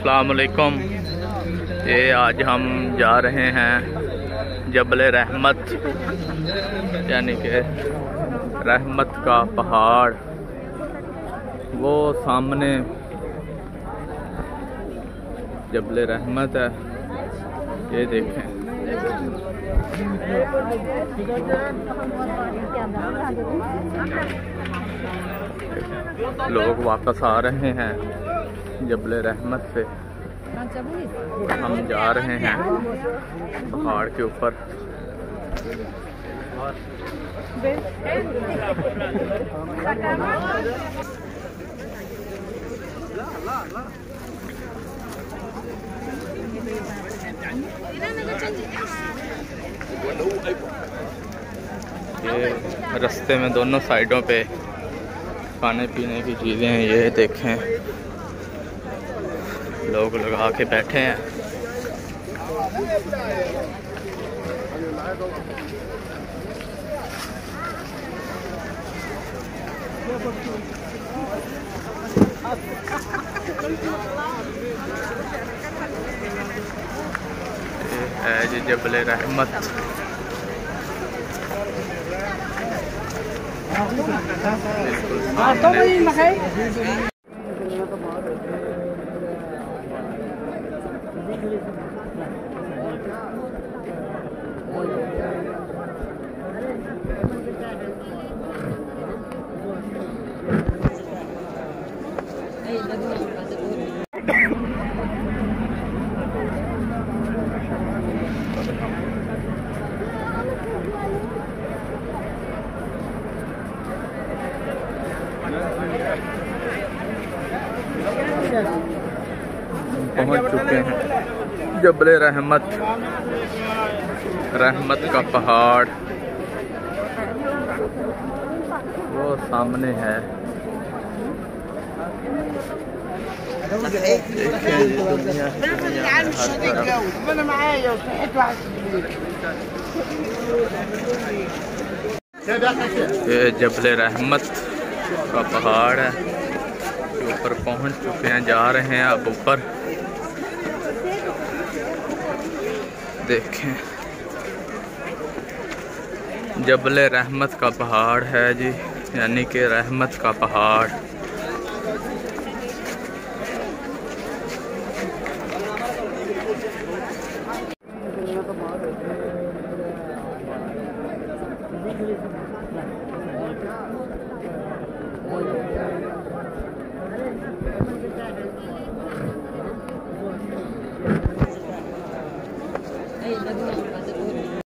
अस्सलाम वालेकुम। ये आज हम जा रहे हैं जबल रहमत, यानी कि रहमत का पहाड़। वो सामने जबल रहमत है, ये देखें। लोग वापस आ रहे हैं जबल रहमत से। हम जा रहे हैं पहाड़ के ऊपर। ये रास्ते में दोनों साइडों पे खाने पीने की चीज़ें हैं, ये देखें। लोग लगा के बैठे हैं। ये है जी जबल रहमत। बिल्कुल पहुंच चुके हैं जबल रहमत, रहमत का पहाड़ वो सामने है। ये जबल रहमत का पहाड़ है, ऊपर पहुंच चुके हैं, जा रहे हैं अब ऊपर। देखें जबल रहमत का पहाड़ है जी, यानी कि रहमत का पहाड़। Hey,